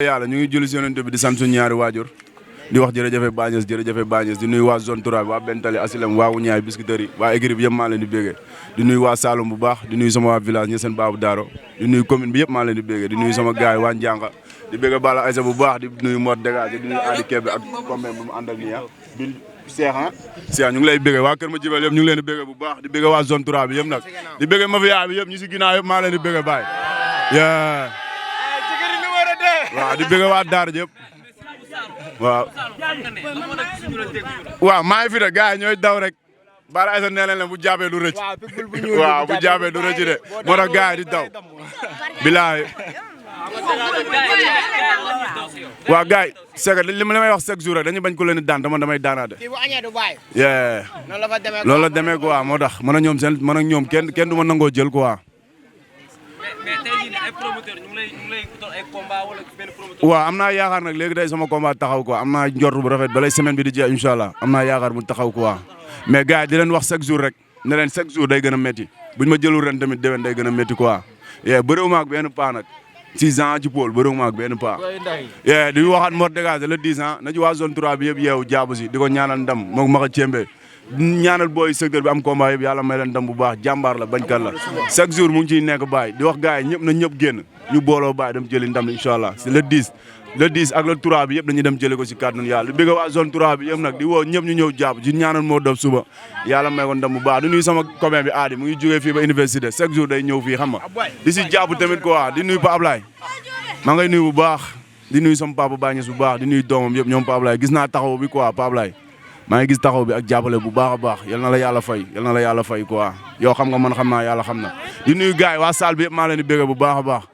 yàlla ñu ngi julli si yonent bi di sant suñu ñaari waajur di wax jërëjëfe Bañes di nuyu waa zone 3 bi waa Bentali Asilem waa Wuñaay Biscuiterie waa écurie bi yëpp maa leen di béggee di nuyu waa Saloum bu baax di nuyu sama waa village ñi seen baabu Daaro di nuyu commune bi yëpp maa leen di béggee di nuyu sama gaay waa Njànga di bégge Bala Aïssa bu baax di nuyu Mor Dégage di nuyu Adi Kébé ak combien bu mu ànd ak nii bi Cheikh ñu ngi lay béggee waa Kër Ma Jibel yëpp ñu ngi leen di béggee bu baax di béggee waa zone 3 bi yëpp nag di béggee mafia bi yëpp ñi si ginnaaw yëpp maa leen di béggee baay waaw di bëgg waa Daara jëpp waaw maa ngi fi de gars yi ñooy daw rek Bala Aïssa nee leen bu jaabee du rëcc waaw bu jaabee du rëcc de moo tax gars yi di daw bilaay waaw gars yi c'est que li may wax chaque jour rek dañuy bañ ko leen di daan damay daanaate loolu la demee quoi moo tax man ak ñoom kenn du ma nangoo jël quoi waaw am naa yaakaar nag léegi day sama combat taxaw quoi am naa njort bu rafet balay semaine bi di jeex incha allah am naa yaakaar mu taxaw quoi mais gars yi di leen wax chaque jour rek ne leen chaque jour day gën a métti buñ ma jëlul ren tamit déwén day gën a métti quoi bëriwuma ak benn paa nag 6 ans ci pôle bëriwuma ak benn paa di waxaat Mor Dégage le 10 ans na ci waa zone 3 bi yëpp yeewu jaabu si di ko ñaanal ndam moom ma ko cémbee ñaanal booy secteur bi am combat yëpp yàlla may leen ndam bu baax jàmbaar la bañkat la chaque jour mu ngi ciy nekk baay di wax gars yi ñëpp na ñëpp génn ñu booloo baay dem jëli ndam incha allah c'est le 10 ak le 3 bi yëpp dañuy dem jëli ko si kàddu yàlla di bëgg waa zone 3 bi yëpp nag di woo ñëpp ñu ñëw jàpp ci ñaanal moo dob suba yàlla may ko ndam bu baax di nuyu sama copain bi Adi mu ngi jógee fii ba université chaque jour day ñëw fii xam nga di si jàpp tamit quoi di nuyu Pa Ablaye maa ngay nuyu bu baax di nuyu sama papa Bañes bu baax di nuyu doomam yëpp ñoom Pa Ablaye gis naa taxaw bi quoi Pa Ablaye maa ngi gis taxaw bi ak jàppale bu baax a baax yal na la yàlla fay quoi yow xam nga man xam naa yàlla xam na di nuyu gars yi waa salle bi yëpp maa leen di bëgg bu baax a baax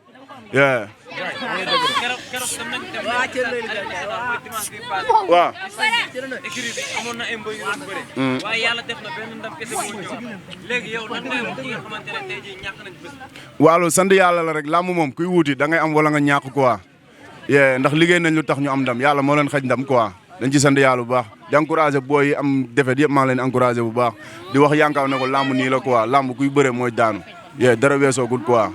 waaw amoon na ay mbër yu doon bëre waaye yàlla def na benn ndam kese moo ñëw léegi yow nan ngay wax ki nga xamante ne tey jii ñàkk nañ bés waaw loolu sant yàlla la rek làmb moom kuy wuuti da ngay am wala nga ñàkk quoi ndax liggéey nañ lu tax ñu am ndam yàlla moo leen xaj ndam quoi dañ ci sant yàlla bu baax di encouragé booy yi am defet yëpp maa leen encouragé bu baax di wax yankaaw ne ko làmb nii la quoi làmb kuy bëre mooy daanu dara weesoogul quoi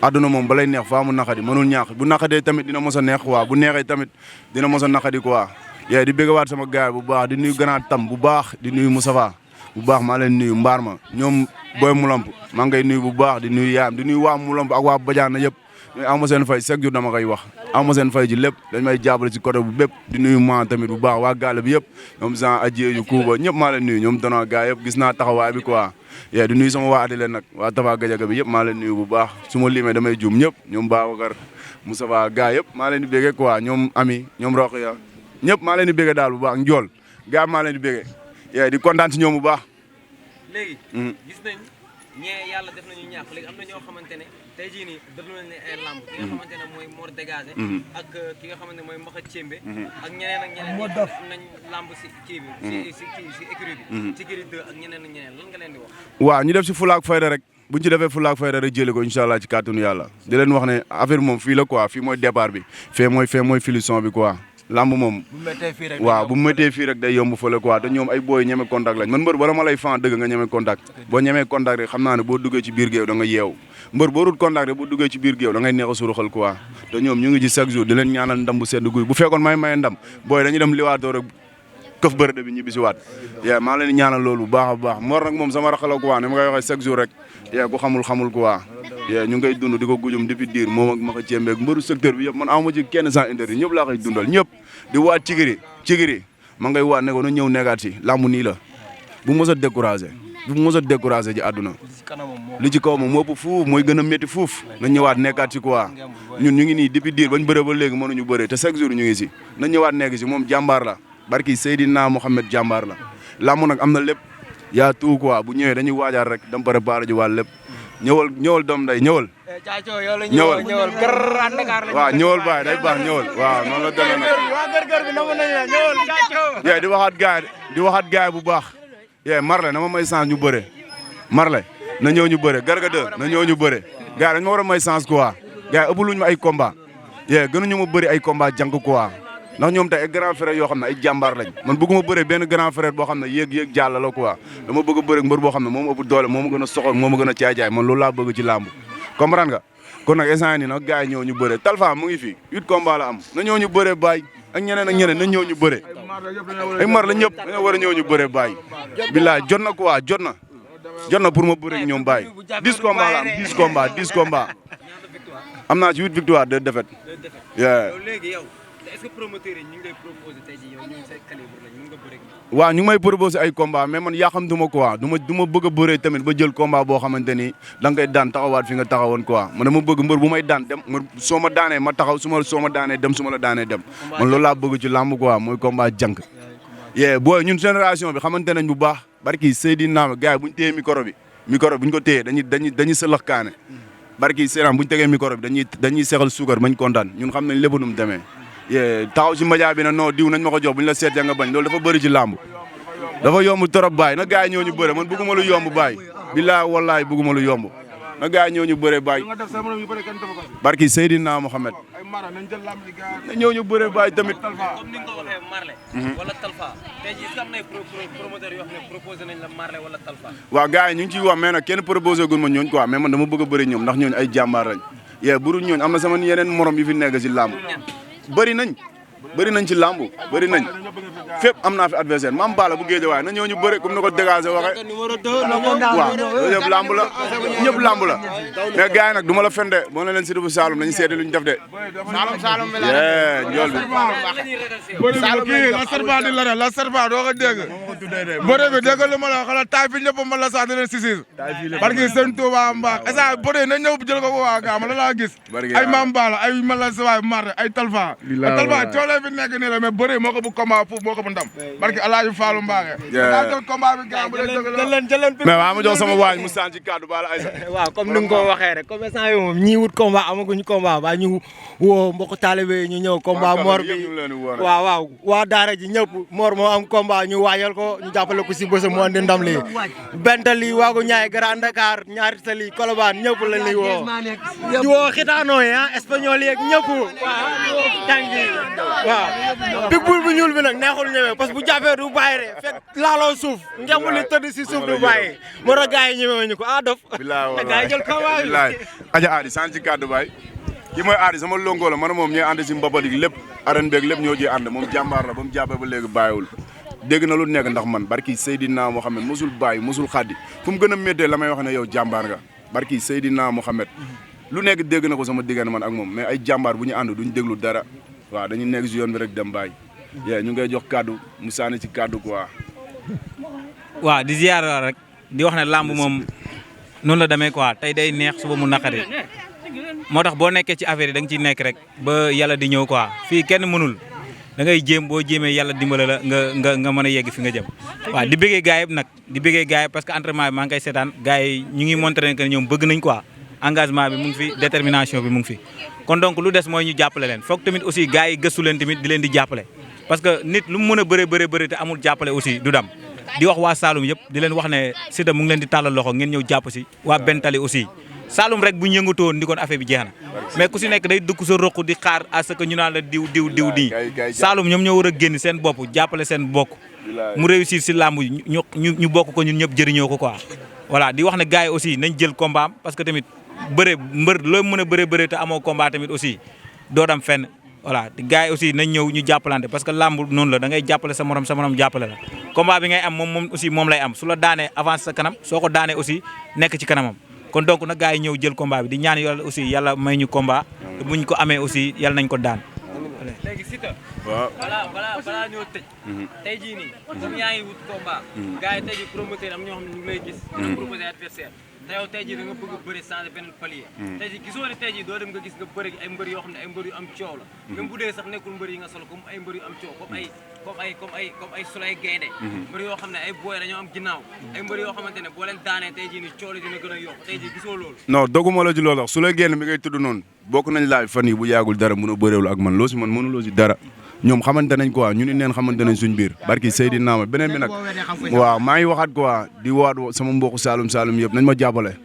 àdduna moom balay neex faa mu naqadi mënul ñaax bu naqadee tamit dina mos a neex quoi bu neexee tamit dina mos a naqadi quoi di bëggawaat sama gaay bu baax di nuyu grand tam bu baax di nuyu Moustapha bu baax maa leen nuyu mbaar ma ñoom booy mulamp maa ngay nuyu bu baax di nuyu yaayam di nuyu waa mulamp ak waa Badiane yëpp aw ma seen fay chaque jour dama koy wax aw ma seen fay ji lépp dañ may jàppale ci côté bu bépp di nuyu maa tamit bu baax waa gaale bi yëpp ñoom Jean Adjieju Kuuba ñëpp maa leen nuyu ñoom dono gaay yëpp gis naa taxawaay bi quoi di nuyu sama waa Adile nag waa Tafa Gajaga bi yëpp maa leen nuyu bu baax su ma limee damay juum ñëpp ñoom Babacar Moustapha gaay yëpp maa leen di béggee quoi ñoom Ami ñoom Rokhaya ñëpp maa leen di béggee daal bu baax njool gaay maa leen di béggee di kontaan ci ñoom bu baax léegi gis nañ ñee yàlla def nañu ñàkk léegi am na ñoo xamante ne tey jii nii def nañ ne ay lamb ki nga xamante ne mooy Mor Dégage ak ki nga xamante ne mooy Mbaxa Cémbe ak ñeneen am nañ lamb si kii bi si écurie bi ci giri 2 ak ñeneen lan nga leen di wax waaw ñu def si fulaak fayda rek buñ ci defee fulaak fayda rek jëlee ko incha allah ci kàttanu yàlla di leen wax ne affaire moom fii la quoi fii mooy départ bi fee mooy finition bi quoi lamb moom waaw bu méttee fii rek day yomb fële quoi te ñoom ay booy ñeme contact lañ man mbër bala ma lay fan dëgg nga ñeme contact boo ñemee contact rek xam naa ne boo duggee ci biir géew da nga yeew mbër boo rut contact rek boo duggee ci biir géew da ngay neex a suruxal quoi te ñoom ñu ngi ci chaque jour di leen ñaanal ndam bu sedd guy bu fekkoon may maye ndam booy dañuy dem liwaatoo rek këf bërëde bi ñibbi si waat maa leen ñaanal loolu bu baax a baax Mor nag moom sama raxala quoi ne ma koy waxee chaque jour rek ku xamul quoi ñu ngay dund di ko gujum depuis diir moom ak ma ko cémbeeg mbëru secteur bi yëpp man awma ci kenn sans intérêt ñëpp laa koy dundal ñëpp di waat cigiri ma ngay waat ne ko na ñëw nekkaat si làmb nii la bu mos a découragé ci àdduna li ci kaw moom moo ëpp fuuf mooy gën a métti fuuf na ñëwaat nekkaat si quoi ñun ñu ngi nii depuis diir bañ bëre ba léegi mënuñu bëre te chaque jour ñu ngi si na ñëwaat nekk si moom jàmbaar la barki Seydina Mohamed jàmbaar la làmb nag am na lépp yaa tout quoi bu ñëwee dañuy waajaat rek dam préparé ji waat lépp ñëwal doom nday ñëwal waaw ñëwal baay day baax ñëwal waaw noonu la demee nag di waxaat gaay bu baax Marley na ma may chance ñu bëre Marley na ñëw ñu bëre Garga 2 na ñëw ñu bëre gars dañ ma war a may chance quoi gars ëpp luñu ma ay combat gënuñu ma bëri ay combat jànk quoi ndax ñoom tey ay grand frère yoo xam ne ay jàmbaar lañ man bëgguma bëre benn grand frère boo xam ne yéeg jàll la quoi dama bëgg a bëre mbër boo xam ne moom ëpp doole moo ma gën a soxor moo ma gën a caay-caay man loolu laa bëgg ci làmb comprendre nga kon nag instant nii nag gars yi ñëw ñu bëre Talfa mu ngi fi 8 combats la am na ñëw ñu bëre Baye ak ñeneen na ñëw ñu bëre ay mar la ñëpp dañoo war a ñëw ñu bëre Baye billaay jot na quoi jot na pour ma bëre ñoom Baye 10 combats la am 10 combats am naa ci 8 victoires 2 défaites. léegi yow est-ce que promoteurs yi ñu ngi lay proposé tey jii yow ñu ngi say calibre lañ mën nga bëre. waaw ñu ngi may proposé ay combat mais man yaa xam duma quoi du ma bëgg a bëree tamit ba jël combat boo xamante ni da nga koy daan taxawaat fi nga taxawoon quoi man dama bëgg mbër bu may daan dem soo ma daanee ma taxaw soo ma daanee dem su ma la daanee dem man loolu laa bëgg ci làmb quoi mooy combat jànk. booy ñun génération bi xamante nañ bu baax barki Seydina gars yi bu ñu téyee micro bi bu ñu ko téyee dañuy sëlax kaane barki Seydina bu ñu tegee micro bi dañuy sexal suukar bañ kontaan ñun xam nañ lépp nu mu demee. taxaw si média bi na non diw nañ ma ko jox bu ñu la seetee nga bañ loolu dafa bëri ci làmb dafa yomb trop Baye na gars yi ñëw ñu bëre man bëgguma lu yomb Baye billaay wallaay bëgguma lu yomb na gars yi ñëw ñu bëre Baye barki Seydina Mohamed na ñëw ñu bëre Baye tamit. comme ni nga ko waxee Marley wala Talfa tey jii est-ce que am na ay promoteurs yoo xam ne proposé nañ la Marley wala Talfa. waaw gars yi ñu ngi ciy wax mais nag kenn proposé gu ma ñooñ quoi mais man dama bëgg a bëri ñoom ndax ñooñu ay jàmbaar lañ buru ñooñu am na sama yeneen morom yu fi nekk si làmb bëri nañ ci làmb bëri nañ fépp am naa fi adversaire Mame Balla bu Guédiawaye na ñëw ñu bëri comme ni ko dégagé waxee waaw loolu yëpp làmb la ñëpp làmb la mais gars yi nag du ma la fende boo ne leen si bu Saloum nañu seeti lu ñu def de Saloum bi njool bi Saloum kii la serpent di la serpent doo ko dégg bëre bi dégg lu ma la xala taay fi ñëpp man la sax di leen sisir parce que sëñ Touba mbaax esa bëre na ñëw jël ko waa gaa ma la laa gis ay Mame Balla ay man la sawaay Marley ay Talfa coolee fi nekk nii la mais bëre moo ko bu combat foofu moo ko bu ndam barki Alaaji Fallou Mbacké daa jël combat bi gaa bu jëleen mais waa ma jox sama waaj mu saan ci kaddu bala ay waaw comme ni nga ko waxee rek comme instant yi moom ñii wut combat amaguñu combat ba ñu woo mbokk taalibe ñu ñëw combat Mor bi waaw waa daara ji ñëpp Mor moo am combat ñu waajal ko ñu jàppale ko si bésam mu andi ndam li Bentali waagu ñaay Grand Dakar ñaari tali Colobane ñëpp lañ lay woo di woo xitaanoo yi espagnol yeeg ñëpp tàngi waaw big bul bu ñuul bi nag neexul ñëwee parce que bu jàppee du bàyyi de fekk laaloo suuf ngemu li tëdd si suuf du bàyyi moo tax gars yi ñëwee ñu ko dof te gars yi jël combat bi aja aadi sant ci kaddu baay kii mooy aadi sama lonko la man moom ñooy ànd si mbapat yi lépp arène beeg lépp ñoo ciy ànd moom jàmbaar la ba mu jàppee ba léegi bàyyiwul dégg na lu nekk ndax man barki Seydina Mohamed mosul bàyyi mosul xaddi fu mu gën a méttee la may wax ne yow jàmbaar nga barki Seydina Mohamed lu nekk dégg na ko sama diggante man ak moom mais ay jàmbaar bu ñu ànd duñ déglu dara waaw dañuy nekk si yoon bi rek dem bàyyi ñu ngay jox kaddu mu sànni ci kaddu quoi. waaw di ziar rek di wax ne làmb moom noonu la demee quoi tey day neex suba mu naqari moo tax boo nekkee ci affaire yi da nga ciy nekk rek ba yàlla di ñëw quoi fii kenn mënul da ngay jéem boo jéemee yàlla dimbala la nga mën a yegg fi nga jëm. waaw di bëggee gars yi nag di bëggee gars yi parce que entraînement bi maa ngi koy seetaan gars yi ñu ngi montré que ñoom bëgg nañ quoi engagement bi mu ngi fi détermination bi mu ngi fi. kon donc lu des mooy ñu jàppale leen foog tamit aussi gars yi gëstu leen tamit di leen di jàppale parce que nit lu mu mën a bëre te amul jàppale aussi du dam di wax waa Saloum yëpp di leen wax ne Siteu mu ngi leen di tàllal loxo ngeen ñëw jàpp si waa Bentali aussi Saloum rek bu ñu yëngatoon ndi kon affaire bi jeex na mais ku si nekk day dugg sa roq di xaar à ce que ñu naan la diw nii Saloum ñoom ñoo war a génn seen bopp jàppale seen bokk mu réussir si làmb ñu bokk ko ñun ñëpp jëriñoo ko quoi voilà di wax ne gars yi aussi nañ jël combat am parce que tamit bëre mbër loo mën a bëre te amoo combat tamit aussi doo dem fenn voilà gars yi aussi nañ ñëw ñu jàppalante parce que làmb noonu la da ngay jàppale sa morom jàppale la combat bi ngay am moom aussi moom lay am su la daanee avance sa kanam soo ko daanee aussi nekk ci kanamam kon donc nag gars yi ñëw jël combat bi di ñaan yàlla aussi yàlla may ñu combat te buñ ko amee aussi yàlla nañ ko daan. léegi Siteu. waaw balaa ñoo tëj. tey jii nii. comme yaa ngi wut combat. gars yi tey jii promoteur am ñoo xam ne ñu ngi lay gis. nga proposé adversaire te yow tey jii da nga bëgg a bëri changer beneen palier. tey jii gisoo ne tey jii doo dem nga gis nga bëri ay mbër yoo xam ne ay mbër yu am coow la. même bu dee sax nekkul mbër yi nga solo comme ay mbër yu am coow comme ay Souley Gaynde. mbër yoo xam ne ay booy dañoo am ginnaaw. ay mbër yoo xamante ne boo leen daanee tey jii nii coow li dina gën a yokk tey jii gisoo loolu. non doguma la ci loolu wax Souley Gaynde mi ngay tudd noonu bokk nañ laaj fan yi bu yàggul dara mun a bëréewlu ak man loo si man mënuloo si dara ñoom xamante nañ quoi ñu ni neen xamante nañ suñ biir barki Seydina ma beneen bi nag waaw maa ngi waxaat quoi di waat sama mbokku Saloum yëpp nañ ma jàppale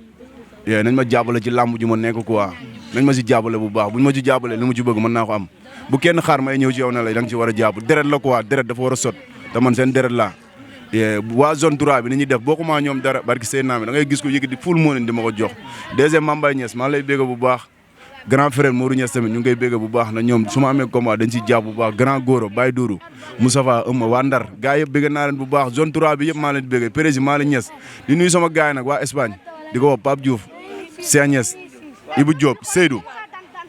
nañ ma jàppale ci làmb ju ma nekk quoi nañ ma si jàppale bu baax buñ ma ci jàppale li mu ci bëgg mën naa ko am bu kenn xaar may ñëw ci yow ne la da nga ci war a jàpp deret la quoi deret dafa war a sot te man seen deret laa waa zone 3 bi ni ñuy def bokkuma ñoom dara barki Seydina mi da ngay gis ko yëkkati full moo di ma ko jox deuxième Mambay Niass maa lay bégg bu baax grand frère Modou Niass tamit ñu ngi koy bégg bu baax na ñoom su ma amee combat dañ ciy jàpp bu baax grand Goro Baye Dourou Moustapha Eumma waa Ndar gars yëpp bégg naa leen bu baax zone 3 bi yëpp maa leen di bégg président maa leen Niass di nuyu sama gars yi nag waa Espagne di ko woo Pape Diouf Cheikh Niass Ibou Diop Seydou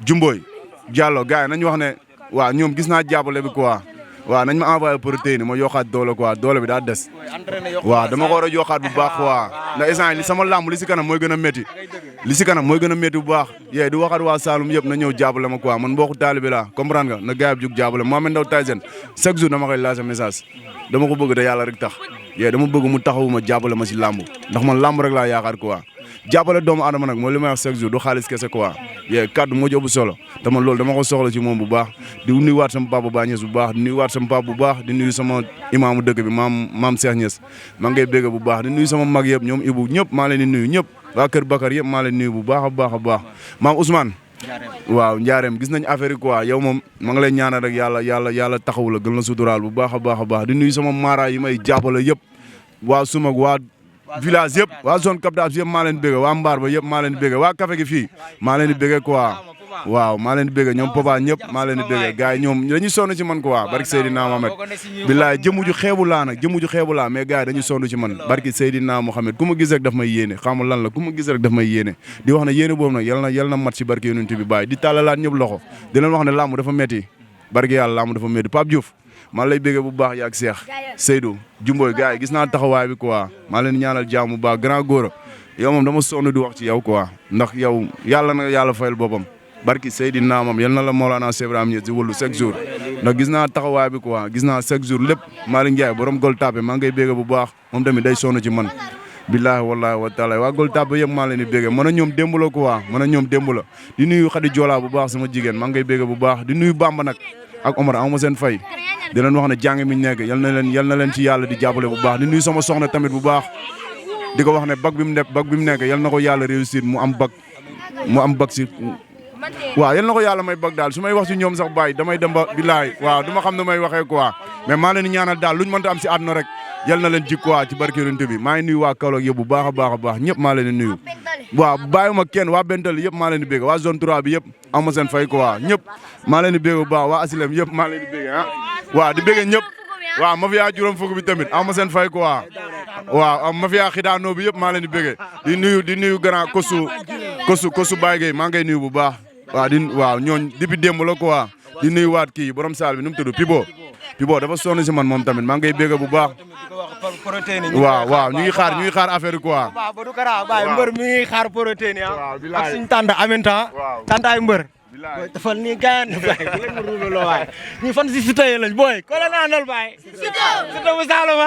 Jumboy Diallo gars yi nañu wax ne waaw ñoom gis naa jàppale bi quoi waaw nañ ma envoyé protéine ma yokkaat doole quoi doole bi daa des waaw dama ko war a yokkaat bu baax quoi ndax instant li sama làmb li si kanam mooy gën a métti li si kanam mooy gën a métti bu baax yee di waxaat waa Saloum yëpp na ñëw jàppale ma quoi man mbokku taalibe laa comprendre nga na gars yi jug jàppale Mohamed Ndao Tyson chaque jour dama koy lancé message dama ko bëgg da yàlla rek tax yee dama bëgg mu taxawu ma jàppale ma si làmb ndax man làmb rek laa yaakaar quoi jàppale doomu adama nag mooy li may wax chaque jour du xaalis kese quoi yee kaddu moo ci ëpp solo te man loolu dama ko soxla ci moom bu baax di nuyuwaat sama papa Ba Niass bu baax di nuyuwaat sama papa bu baax di nuyu sama imaamu dëkk bi maam Cheikh Niass maa ngay bégg bu baax di nuyu sama mag yëpp ñoom Ibou ñëpp maa leen di nuyu ñëpp waa Kër Bakar yëpp maa leen nuyu bu baax a baax a baax maam Ousmane waaw njaareem gis nañ affaire yi quoi yow moom ma ngi lay ñaanal rek yàlla taxawu la gën la suturaal bu baax a baax a baax di nuyu sama mara yi may jàppale yëpp waa sumag waa village yëpp waa zone captage yëpp maa leen bëgg waa mbaar ba yëpp maa leen bëgg waa café gi fii maa leen di bëgg quoi waaw maa leen di bëgg ñoom papa ñëpp maa leen di bëgg gars yi ñoom dañuy sonn ci man quoi barki Seydina Mohamed billaay jëmu ju xeebu laa nag jëmu ju xeebu laa mais gars yi dañuy sonn ci man barki Seydina Mohamed ku ma gis rek daf may yéene xamul lan la ku ma gis rek daf may yéene di wax ne yéene boobu nag yal na mat ci barki yonent bi bàyyi di tàllalaat ñëpp loxo di leen wax ne làmb dafa metti barki yàlla làmb dafa metti Pape Diouf maa lay bëgg bu baax yaag Cheikh Seydou Jumboy gars yi gis naa taxawaay bi quoi maa leen ñaanal jàmm bu baax grand Goro yow moom dama sonn di wax ci yow quoi ndax yow yàlla na yàlla fayal boppam barki Seydina moom yal na la Mawlana Cheikh Ibrahima Niass di wëllu chaque jour ndax gis naa taxawaay bi quoi gis naa chaque jour lépp Malick Ndiaye borom Gol Tapé maa ngay bëgg bu baax moom tamit day sonn ci man billaahi wallaahi wa taala waa Gol Tapé yëpp maa leen di bëgg mën a ñoom démb la quoi mën a ñoom démb la di nuyu Khady Jola bu baax sama jigéen maa ngay bëgg bu baax di nuyu Bamba nag ak Omar ama seen fay di leen wax ne jàng mi nekk yal na leen ci yàlla di jàppale bu baax di nuyu sama soxna tamit bu baax di ko wax ne bac bi mu nekk yal na ko yàlla réussir mu am bac si waaw yal na ko yàlla may bac daal su may wax si ñoom sax bàyyi damay dem ba billaay waaw du ma xam ne may waxee quoi mais maa leen di ñaanal daal luñ mënta am si àdduna rek yal na leen jik quoi ci barke Yonent bi maa ngi nuyu waa Kaolack yëpp bu baax a baax a baax ñëpp maa leen di nuyu waaw bàyyiwuma kenn waa Bental yëpp maa leen di bégg waa zone 3 bi yëpp ama seen fay quoi ñëpp maa leen di bégg bu baax waa Asilem yëpp maa leen di bégg ah waaw di bégg ñëpp waaw mafia juróom fukk bi tamit ama seen fay quoi waaw mafia xidaanoo bi yëpp maa leen di bégg di nuyu grand kosu Baye Gueye maa ngay nuyu bu baax waaw ñooñ depuis démb la quoi di nuyu waat kii borom saal bi nu mu tudd Pibo dafa sonn si man moom tamit maa ngay bégg bu baax waaw ñu ngi xaar affaire yi quoi waaw mbër mi ngi xaar protéine ak suñu tànda en même temps tàndaay mbër dafal nii gaañ baay bu leen ma ruubaloo waay ñi fan si Siteu lañ booy ko la naanal baay Siteu bu Saloum